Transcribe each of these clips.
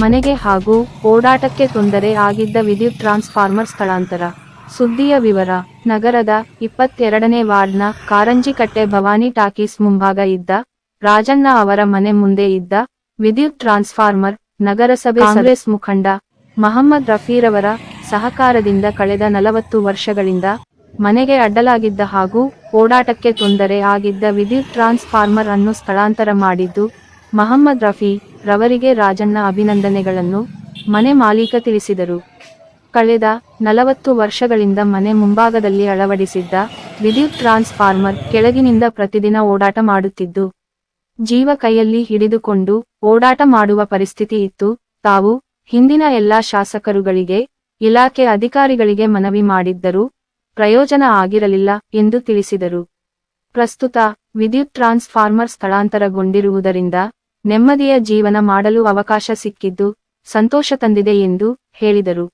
ಮನೆಗೆ ಹಾಗೂ ಓಡಾಟಕ್ಕೆ ತೊಂದರೆ ಆಗಿದ್ದ ವಿದ್ಯುತ್ ಟ್ರಾನ್ಸ್ಫಾರ್ಮರ್ ಸ್ಥಳಾಂತರ. ಸುದ್ದಿಯ ವಿವರ. ನಗರದ 22ನೇ ವಾರ್ಡ್ನ ಕಾರಂಜಿಕಟ್ಟೆ ಭವಾನಿ ಟಾಕೀಸ್ ಮುಂಭಾಗ ಇದ್ದ ರಾಜಣ್ಣ ಅವರ ಮನೆ ಮುಂದೆ ಇದ್ದ ವಿದ್ಯುತ್ ಟ್ರಾನ್ಸ್ಫಾರ್ಮರ್ ನಗರಸಭೆ ಕಾಂಗ್ರೆಸ್ ಮುಖಂಡ ಮಹಮ್ಮದ್ ರಫೀರವರ ಸಹಕಾರದಿಂದ ಕಳೆದ 40 ವರ್ಷಗಳಿಂದ ಮನೆಗೆ ಅಡ್ಡಲಾಗಿದ್ದ ಹಾಗೂ ಓಡಾಟಕ್ಕೆ ತೊಂದರೆ ಆಗಿದ್ದ ವಿದ್ಯುತ್ ಟ್ರಾನ್ಸ್ಫಾರ್ಮರ್ ಅನ್ನು ಸ್ಥಳಾಂತರ ಮಾಡಿದ್ದು ಮಹಮ್ಮದ್ ರಫಿ ರವರಿಗೆ ರಾಜಣ್ಣ ಅಭಿನಂದನೆಗಳನ್ನು ಮನೆ ಮಾಲೀಕ ತಿಳಿಸಿದರು. ಕಳೆದ 40 ವರ್ಷಗಳಿಂದ ಮನೆ ಮುಂಭಾಗದಲ್ಲಿ ಅಳವಡಿಸಿದ್ದ ವಿದ್ಯುತ್ ಟ್ರಾನ್ಸ್ಫಾರ್ಮರ್ ಕೆಳಗಿನಿಂದ ಪ್ರತಿದಿನ ಓಡಾಟ ಮಾಡುತ್ತಿದ್ದು ಜೀವ ಕೈಯಲ್ಲಿ ಹಿಡಿದುಕೊಂಡು ಓಡಾಟ ಮಾಡುವ ಪರಿಸ್ಥಿತಿ ಇತ್ತು. ತಾವು ಹಿಂದಿನ ಎಲ್ಲಾ ಶಾಸಕರುಗಳಿಗೆ ಇಲಾಖೆ ಅಧಿಕಾರಿಗಳಿಗೆ ಮನವಿ ಮಾಡಿದ್ದರೂ ಪ್ರಯೋಜನ ಆಗಿರಲಿಲ್ಲ ಎಂದು ತಿಳಿಸಿದರು. ಪ್ರಸ್ತುತ ವಿದ್ಯುತ್ ಟ್ರಾನ್ಸ್ಫಾರ್ಮರ್ ಸ್ಥಳಾಂತರಗೊಂಡಿರುವುದರಿಂದ ನೆಮ್ಮದಿಯ ಜೀವನ ಮಾಡಲು ಅವಕಾಶ ಸಿಕ್ಕಿದ್ದು ಸಂತೋಷ ತಂದಿದೆ ಎಂದು ಹೇಳಿದರು.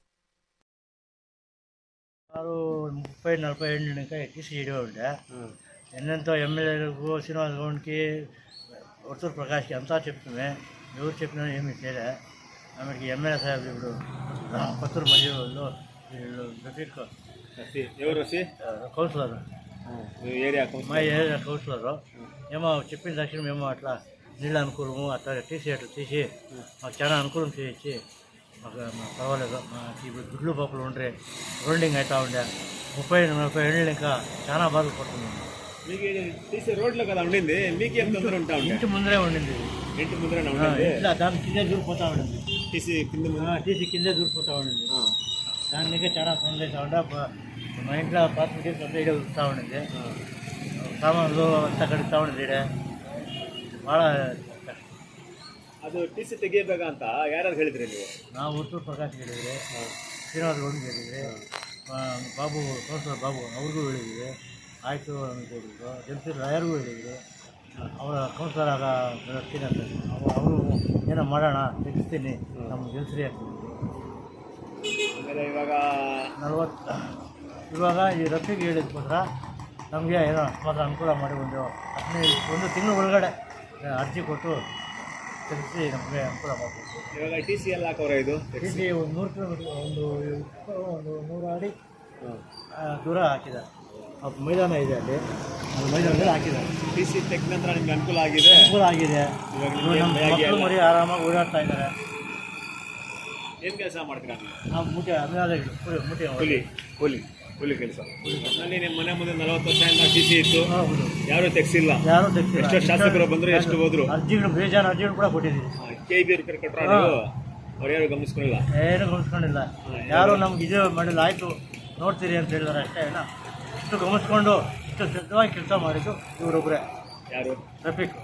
30-40 ఏళ్ళ ఎక్కిసి చేయడం ఉండే ఎన్నెంతో ఎమ్మెల్యేలకు శ్రీనివాస గౌడ్కి ఉత్తర ప్రకాష్కి అంతా చెప్తున్నామే, ఎవరు చెప్పినా ఏమీ చేయలే. ఆమెకి ఎమ్మెల్యే సాహెబ్ ఇప్పుడు కొత్తూరు మంజూరులో వీళ్ళు రఫీక్ ఎవరు రఫీ కౌన్సిలర్ మా ఏరియా కౌన్సిలరు ఏమో చెప్పిన తక్షణ మేము అట్లా నీళ్ళ అనుకూలము అట్లా తీసి మాకు చాలా అనుకూలం చేయించి మాకు పర్వాలేదు. మాకు ఇప్పుడు గుడ్లు పప్పులు ఉండే రోల్డింగ్ అవుతూ ఉండే 30-40 ఏళ్ళు ఇంకా చాలా బాధలు పడుతున్నాం. మీకు తీసే రోడ్లో కదా ఉండింది, మీకు ఏం తొందర ఉంటా ఉండే? ఇంటి ముందరే ఉండింది. ఇంటి ముందరే ఉండింది, ఇట్లా దాని కిందే దూరిపోతూ ఉండింది. తీసి కిందే దూరిపోతూ ఉండింది. దానికి చాలా తొందర అవుతూ ఉండే. మా ఇంట్లో పాత్ర అంతా ఇడే వస్తూ ఉండింది. సామాన్లు అంతా కడుగుతూ ఉండింది. ఇడే ಭಾಳ ಅದು ಟಿ ಸಿ ತೆಗಿಯಬೇಕಾ ಅಂತ ಯಾರು ಹೇಳಿದ್ರಿ ನೀವು? ನಾವು ಉತ್ತೂರು ಪ್ರಕಾಶ್ ಹೇಳಿದ್ರಿ, ಶ್ರೀನಿವಾಸ ಗೌಡ್ಗೆ ಹೇಳಿದ್ರಿ, ಬಾಬು ಕೌನ್ಸಿಲರ್ ಬಾಬು ಅವ್ರಿಗೂ ಹೇಳಿದ್ವಿ. ಆಯಿತು ಅಂತ ಹೇಳಿದ್ರು. ಜಮೀರ್ ರಾಯರ್ಗೂ ಹೇಳಿದ್ವಿ. ಅವರ ಕೌನ್ಸಿಲರ್ ಆಗ ಬರ್ತೀನಿ ಅಂತ ಅವರು ಏನೋ ಮಾಡೋಣ ತೆಗಿಸ್ತೀನಿ ನಮ್ಮ ಗೆಲ್ಸ್ರಿ ಆಗ್ತೀವಿ. ಆಮೇಲೆ ಇವಾಗ 40 ಇವಾಗ ಈ ರಫಿಗೆ ಹೇಳಿದ್ಕೋಸ್ಕರ ನಮಗೆ ಏನೋ ಮಾತ್ರ ಅನುಕೂಲ ಮಾಡಿ ಒಂದು ತಿಂಗಳ ಒಳಗಡೆ ಅರ್ಜಿ ಕೊಟ್ಟು ತಿಳಿಸಿ ನಮಗೆ ಅನುಕೂಲ ಮಾಡಬೇಕು. ಇವಾಗ ಟಿ ಸಿ ಎಲ್ಲ ಹಾಕೋರ ಇದು ಟಿ ಸಿ ಒಂದು 100 ಕಿಲೋಮೀಟ್ರ್ ಒಂದು 100 ಅಡಿ ದೂರ ಹಾಕಿದ್ದಾರೆ. ಮೈದಾನ ಇದೆ ಅಲ್ಲಿ, ಅದು ಮೈದಾನದಲ್ಲಿ ಹಾಕಿದ್ದಾರೆ. ಟಿ ಸಿ ತೆಗೆದ ನಂತರ ನಿಮ್ಗೆ ಅನುಕೂಲ ಆಗಿದೆ? ಅನುಕೂಲ ಆಗಿದೆ. ಮಕ್ಕಳು ಮರಿ ಆರಾಮಾಗಿ ಓಡಾಡ್ತಾ ಇದ್ದಾರೆ. ಏನು ಕೆಲಸ ಮಾಡ್ತೀರಾ ನೀವು? ನಾವು ಮೂಟೆ ಅಭಿನಾದಿಗಳು ಮೂಟೆ ಕೂಲಿ ಕೆಲಸ. ಅಲ್ಲಿ ನಿಮ್ಮ ಮನೆ ಮುಂದೆ 40 ವರ್ಷದಿಂದ ಟಿ ಸಿ ಇತ್ತು, ಹೌದು, ಯಾರೂ ತೆಗ್ಸಿಲ್ಲ. ಎಷ್ಟೋ ಶಾಸಕರು ಬಂದರು, ಎಷ್ಟು ಹೋದ್ರು, ಅರ್ಜಿಗಳು ಬೇಜಾರು ಅರ್ಜಿಗಳು ಕೂಡ ಕೊಟ್ಟಿದ್ದೀವಿ. KBR ಕಟ್ರ ನೀವು ಅವ್ರು ಯಾರು ಗಮನಿಸ್ಕೊಂಡಿಲ್ಲ? ಏನು ಗಮನಿಸ್ಕೊಂಡಿಲ್ಲ. ಯಾರು ನಮ್ಗೆ ಇದು ಮಾಡಿಲ್ಲ, ಆಯಿತು ನೋಡ್ತೀರಿ ಅಂತ ಹೇಳಿದಾರೆ ಅಷ್ಟೇ. ಇಷ್ಟು ಗಮನಿಸ್ಕೊಂಡು ಇಷ್ಟು ಸಿದ್ಧವಾಗಿ ಕೆಲಸ ಮಾಡಿದ್ದು ಇವರೊಬ್ಬರೇ. ಯಾರು? ರಫೀಕ್.